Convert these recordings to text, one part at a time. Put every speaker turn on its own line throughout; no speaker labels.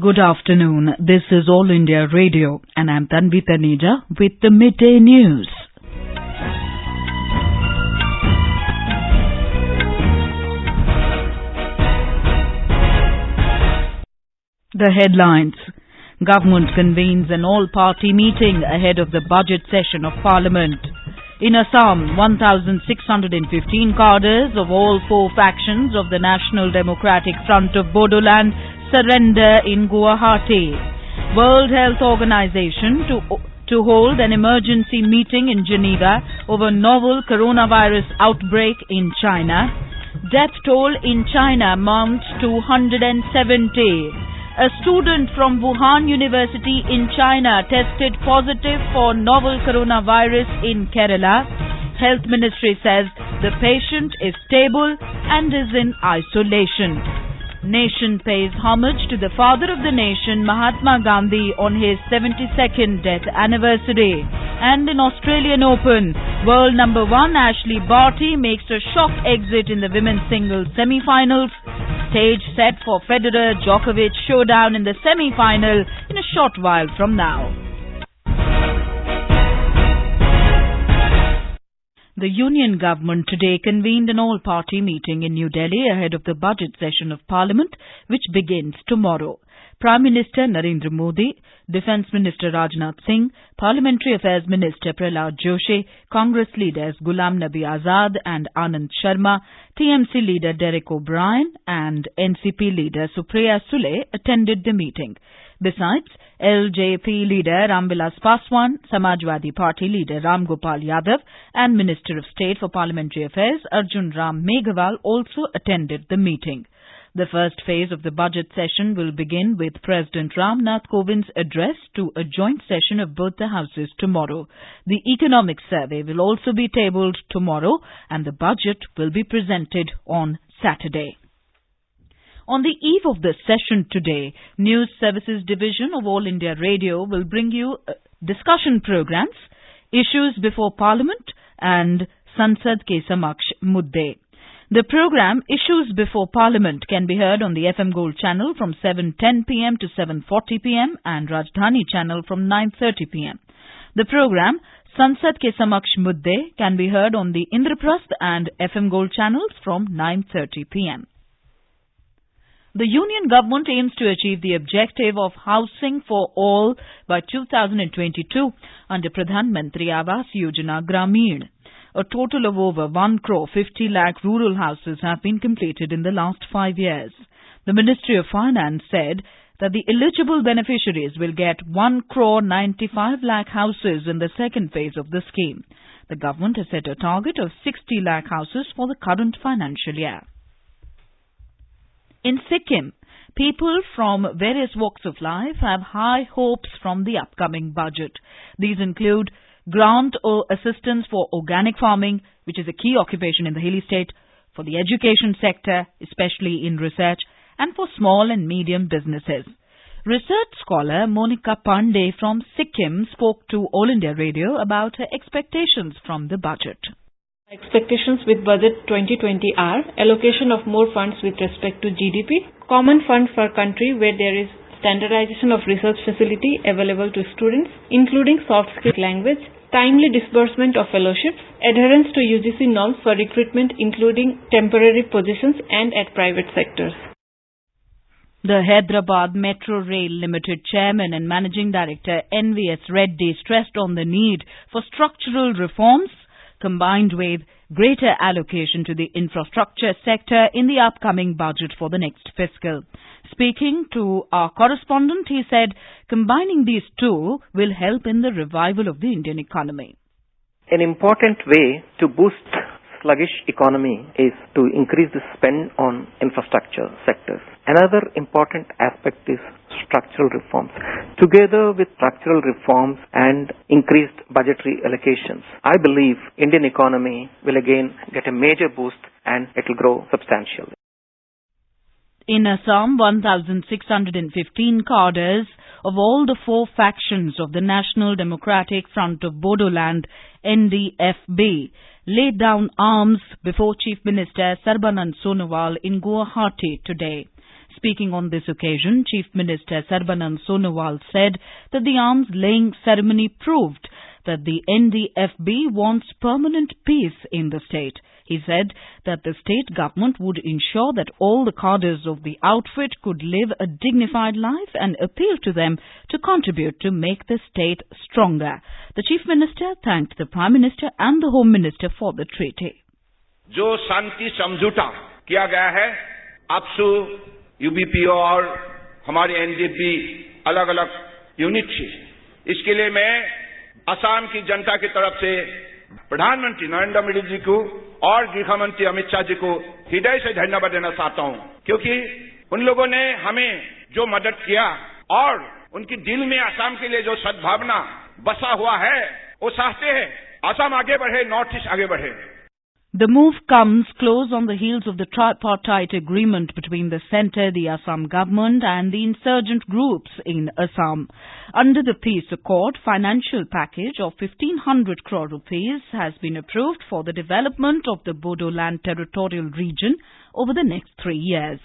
Good afternoon. This is All India Radio and I'm Tanvi Taneja with the Midday News. The headlines. Government convenes an all-party meeting ahead of the budget session of Parliament. In Assam, 1,615 cadres of all four factions of the National Democratic Front of Bodoland surrender in Guwahati. World Health Organization to hold an emergency meeting in Geneva over novel coronavirus outbreak in China. Death toll in China mounts to 170. A student from Wuhan University in China tested positive for novel coronavirus in Kerala. Health Ministry says the patient is stable and is in isolation. Nation pays homage to the father of the nation, Mahatma Gandhi, on his 72nd death anniversary. And in Australian Open, world number 1 Ashleigh Barty makes a shock exit in the women's singles semi-finals. Stage set for Federer-Djokovic showdown in the semi-final in a short while from now. The Union Government today convened an all-party meeting in New Delhi ahead of the budget session of Parliament, which begins tomorrow. Prime Minister Narendra Modi, Defence Minister Rajnath Singh, Parliamentary Affairs Minister Prahlad Joshi, Congress leaders Ghulam Nabi Azad and Anand Sharma, TMC leader Derek O'Brien and NCP leader Supriya Sule attended the meeting. Besides, LJP leader Ramvilas Paswan, Samajwadi Party leader Ram Gopal Yadav and Minister of State for Parliamentary Affairs Arjun Ram Meghwal also attended the meeting. The first phase of the budget session will begin with President Ramnath Kovind's address to a joint session of both the houses tomorrow. The economic survey will also be tabled tomorrow and the budget will be presented on Saturday. On the eve of the session today, News Services Division of All India Radio will bring you discussion programs, Issues Before Parliament and Sansad Ke Samaksh Mudde. The program Issues Before Parliament can be heard on the FM Gold channel from 7:10 p.m. to 7:40 p.m. and Rajdhani channel from 9:30 p.m. The program Sansad Ke Samaksh Mudde can be heard on the Indraprasth and FM Gold channels from 9:30 p.m. The Union Government aims to achieve the objective of housing for all by 2022 under Pradhan Mantri Awas Yojana Grameen. A total of over 1 crore 50 lakh rural houses have been completed in the last 5 years. The Ministry of Finance said that the eligible beneficiaries will get 1 crore 95 lakh houses in the second phase of the scheme. The government has set a target of 60 lakh houses for the current financial year. In Sikkim, people from various walks of life have high hopes from the upcoming budget. These include grant or assistance for organic farming, which is a key occupation in the hilly state, for the education sector, especially in research, and for small and medium businesses. Research scholar Monica Pandey from Sikkim spoke to All India Radio about her expectations from the budget.
Expectations with budget 2020 are allocation of more funds with respect to GDP, common fund for country where there is standardization of research facility available to students, including soft skill language, timely disbursement of fellowships, adherence to UGC norms for recruitment including temporary positions and at private sectors.
The Hyderabad Metro Rail Limited Chairman and Managing Director NVS Reddy stressed on the need for structural reforms combined with greater allocation to the infrastructure sector in the upcoming budget for the next fiscal. Speaking to our correspondent, he said combining these two will help in the revival of the Indian economy.
An important way to boost sluggish economy is to increase the spend on infrastructure sectors. Another important aspect is structural reforms. Together with structural reforms and increased budgetary allocations, I believe Indian economy will again get a major boost and it will grow substantially.
In Assam, 1,615 cadres of all the four factions of the National Democratic Front of Bodoland, NDFB, laid down arms before Chief Minister Sarbanand Sonowal in Guwahati today. Speaking on this occasion, Chief Minister Sarbanand Sonowal said that the arms-laying ceremony proved that the NDFB wants permanent peace in the state. He said that the state government would ensure that all the cadres of the outfit could live a dignified life and appealed to them to contribute to make the state stronger. The Chief Minister thanked the Prime Minister and the Home Minister for the treaty.
जो शांति समझौता किया गया है, आपसू यूबीपी और हमारे NDFB अलग अलग unit थी, इसके लिए मैं असम की जनता की तरफ से प्रधानमंत्री नरेंद्र मोदी जी को और गृह मंत्री अमित शाह जी को हृदय से धन्यवाद देना चाहता हूं, क्योंकि उन लोगों ने हमें जो मदद किया और उनकी दिल में असम के लिए जो सद्भावना बसा हुआ है, वो चाहते हैं असम आगे बढ़े, नॉर्थ ईस्ट आगे बढ़े.
The move comes close on the heels of the tripartite agreement between the centre, the Assam government and the insurgent groups in Assam. Under the peace accord, financial package of 1,500 crore rupees has been approved for the development of the Bodoland territorial region over the next 3 years.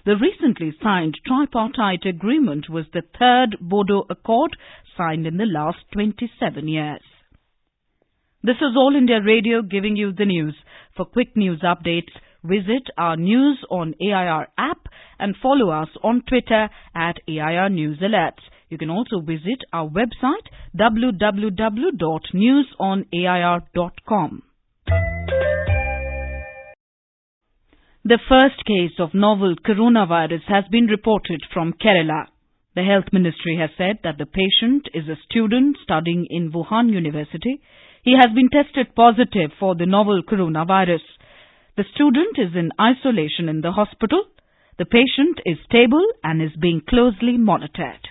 The recently signed tripartite agreement was the third Bodo Accord signed in the last 27 years. This is All India Radio giving you the news. For quick news updates, visit our News on AIR app and follow us on Twitter at AIR News Alerts. You can also visit our website www.newsonair.com. The first case of novel coronavirus has been reported from Kerala. The Health Ministry has said that the patient is a student studying in Wuhan University. He has been tested positive for the novel coronavirus. The student is in isolation in the hospital. The patient is stable and is being closely monitored.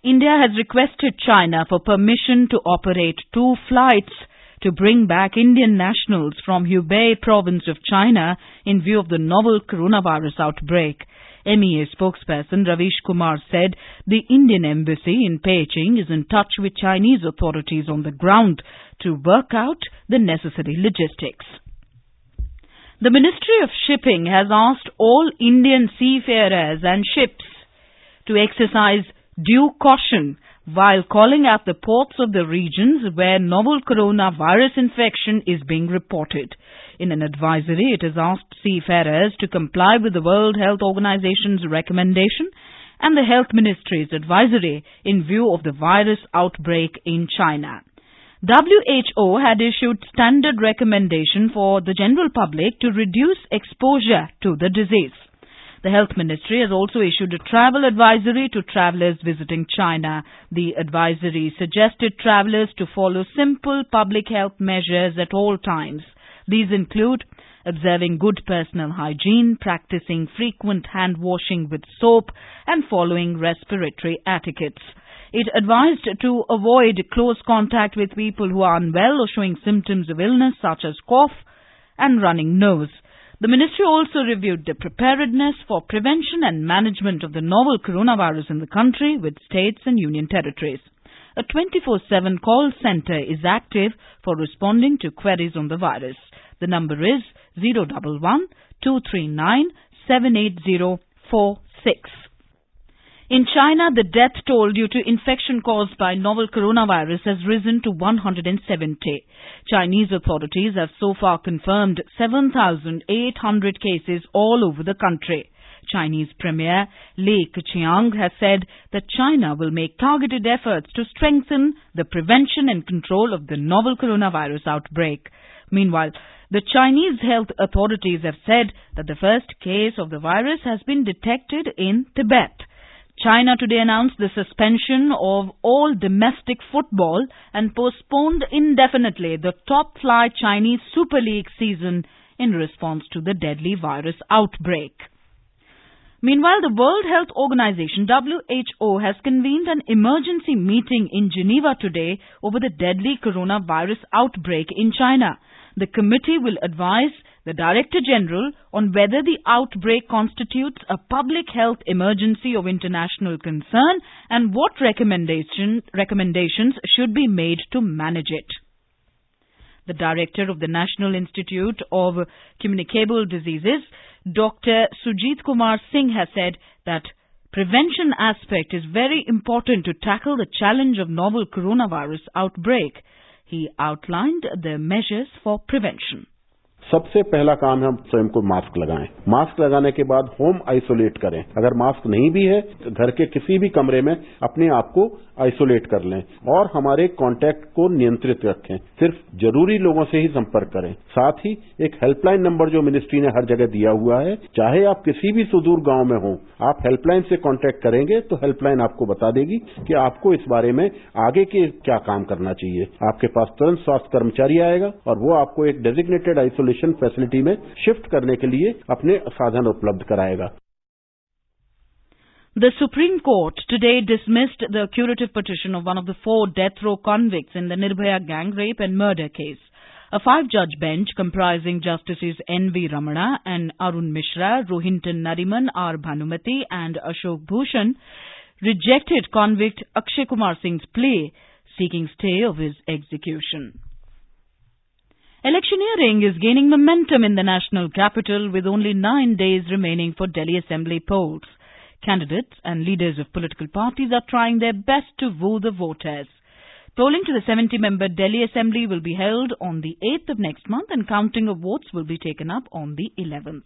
India has requested China for permission to operate 2 flights to bring back Indian nationals from Hubei province of China in view of the novel coronavirus outbreak. MEA spokesperson Ravish Kumar said the Indian embassy in Beijing is in touch with Chinese authorities on the ground to work out the necessary logistics. The Ministry of Shipping has asked all Indian seafarers and ships to exercise due caution while calling at the ports of the regions where novel coronavirus infection is being reported. In an advisory, it has asked seafarers to comply with the World Health Organization's recommendation and the Health Ministry's advisory in view of the virus outbreak in China. WHO had issued standard recommendation for the general public to reduce exposure to the disease. The Health Ministry has also issued a travel advisory to travellers visiting China. The advisory suggested travellers to follow simple public health measures at all times. These include observing good personal hygiene, practicing frequent hand washing with soap, and following respiratory etiquettes. It advised to avoid close contact with people who are unwell or showing symptoms of illness such as cough and running nose. The ministry also reviewed the preparedness for prevention and management of the novel coronavirus in the country with states and union territories. A 24/7 call centre is active for responding to queries on the virus. The number is 011-239-78046. In China, the death toll due to infection caused by novel coronavirus has risen to 170. Chinese authorities have so far confirmed 7,800 cases all over the country. Chinese Premier Li Keqiang has said that China will make targeted efforts to strengthen the prevention and control of the novel coronavirus outbreak. Meanwhile, the Chinese health authorities have said that the first case of the virus has been detected in Tibet. China today announced the suspension of all domestic football and postponed indefinitely the top-flight Chinese Super League season in response to the deadly virus outbreak. Meanwhile, the World Health Organization WHO has convened an emergency meeting in Geneva today over the deadly coronavirus outbreak in China. The committee will advise the Director General on whether the outbreak constitutes a public health emergency of international concern and what recommendations should be made to manage it. The Director of the National Institute of Communicable Diseases, Dr. Sujit Kumar Singh has said that prevention aspect is very important to tackle the challenge of novel coronavirus outbreak. He outlined the measures for prevention.
सबसे पहला काम है हम स्वयं को mask लगाएं। Mask लगाने के बाद होम आइसोलेट करें। अगर मास्क नहीं भी है तो घर के किसी भी कमरे में अपने आप को आइसोलेट कर लें और हमारे कांटेक्ट को नियंत्रित रखें। सिर्फ जरूरी लोगों से ही संपर्क करें। साथ ही एक हेल्पलाइन नंबर जो मिनिस्ट्री ने हर जगह दिया हुआ है, चाहे आप किसी भी सुदूर गांव में हो, आप हेल्पलाइन से कांटेक्ट करेंगे तो हेल्पलाइन आपको बता देगी कि आपको इस बारे में आगे के क्या काम करना चाहिए। आपके पास तुरंत स्वास्थ्य कर्मचारी आएगा और वो आपको एक डेजिग्नेटेड आइसोलेशन फैसिलिटी में शिफ्ट करने के लिए अपने साधन उपलब्ध कराएगा।
The Supreme Court today dismissed the curative petition of one of the 4 death row convicts in the Nirbhaya gang rape and murder case. A 5-judge bench comprising Justices N.V. Ramana and Arun Mishra, Rohinton Nariman, R. Bhanumati and Ashok Bhushan rejected convict Akshay Kumar Singh's plea seeking stay of his execution. Electioneering is gaining momentum in the national capital with only 9 days remaining for Delhi Assembly polls. Candidates and leaders of political parties are trying their best to woo the voters. Polling to the 70-member Delhi Assembly will be held on the 8th of next month and counting of votes will be taken up on the 11th.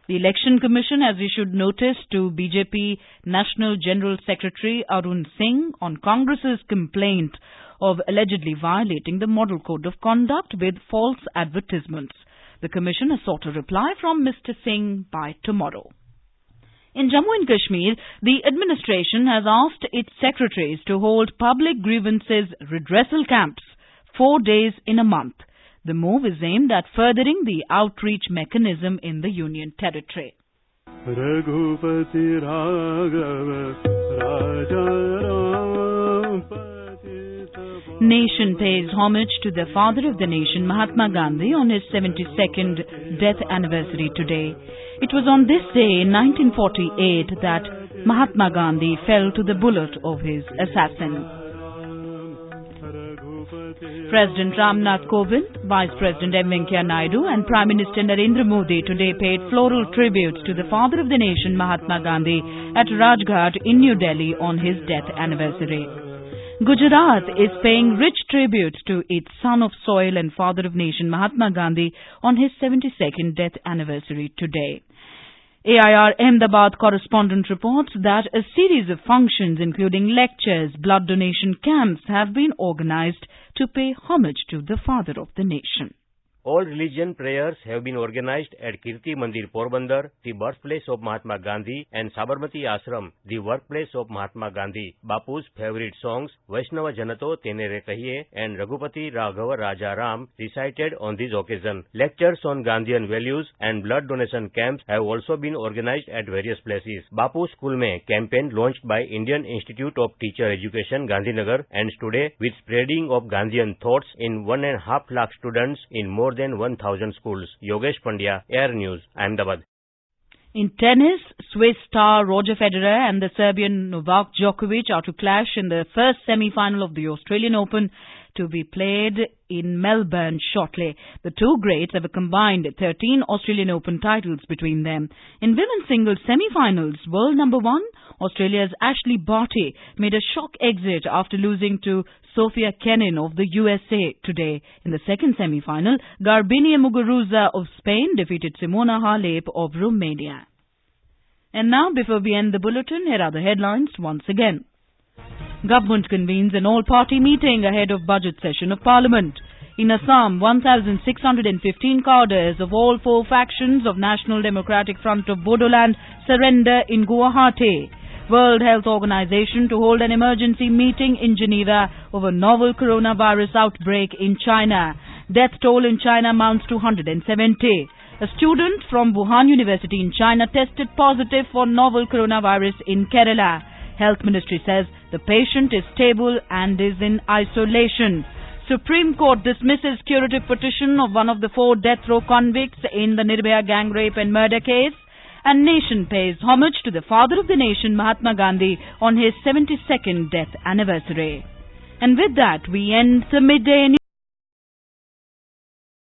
The Election Commission has issued notice to BJP National General Secretary Arun Singh on Congress's complaint of allegedly violating the Model Code of Conduct with false advertisements. The Commission has sought a reply from Mr. Singh by tomorrow. In Jammu and Kashmir, the administration has asked its secretaries to hold public grievances redressal camps 4 days in a month. The move is aimed at furthering the outreach mechanism in the Union Territory. Nation pays homage to the father of the nation, Mahatma Gandhi, on his 72nd death anniversary today. It was on this day in 1948 that Mahatma Gandhi fell to the bullet of his assassin. President Ramnath Kovind, Vice President M. Venkaiah Naidu and Prime Minister Narendra Modi today paid floral tributes to the father of the nation, Mahatma Gandhi, at Rajghat in New Delhi on his death anniversary. Gujarat is paying rich tributes to its son of soil and father of nation, Mahatma Gandhi, on his 72nd death anniversary today. AIR Ahmedabad correspondent reports that a series of functions including lectures, blood donation camps have been organized to pay homage to the father of the nation.
All religion prayers have been organized at Kirti Mandir Porbandar, the birthplace of Mahatma Gandhi, and Sabarmati Ashram, the workplace of Mahatma Gandhi. Bapu's favorite songs, Vaishnava Janato Tenere Kahiye and Raghupati Raghava Raja Ram, recited on this occasion. Lectures on Gandhian values and blood donation camps have also been organized at various places. Bapu School Mein campaign launched by Indian Institute of Teacher Education, Gandhinagar, ends today with spreading of Gandhian thoughts in 1.5 lakh students in more than 1,000 schools. Yogesh Pandya, Air News, Ahmedabad.
In tennis, Swiss star Roger Federer and the Serbian Novak Djokovic are to clash in the first semi-final of the Australian Open to be played in Melbourne shortly. The two greats have a combined 13 Australian Open titles between them. In women's singles semi-finals, world number 1, Australia's Ashleigh Barty made a shock exit after losing to Sofia Kenin of the USA today. In the second semi-final, Garbiñe Muguruza of Spain defeated Simona Halep of Romania. And now, before we end the bulletin, here are the headlines once again. Government convenes an all-party meeting ahead of budget session of Parliament. In Assam, 1,615 cadres of all 4 factions of National Democratic Front of Bodoland surrender in Guwahati. World Health Organization to hold an emergency meeting in Geneva over novel coronavirus outbreak in China. Death toll in China mounts to 170. A student from Wuhan University in China tested positive for novel coronavirus in Kerala. Health Ministry says the patient is stable and is in isolation. Supreme Court dismisses curative petition of one of the 4 death row convicts in the Nirbhaya gang rape and murder case. And nation pays homage to the father of the nation, Mahatma Gandhi, on his 72nd death anniversary. And with that, we end the Midday News.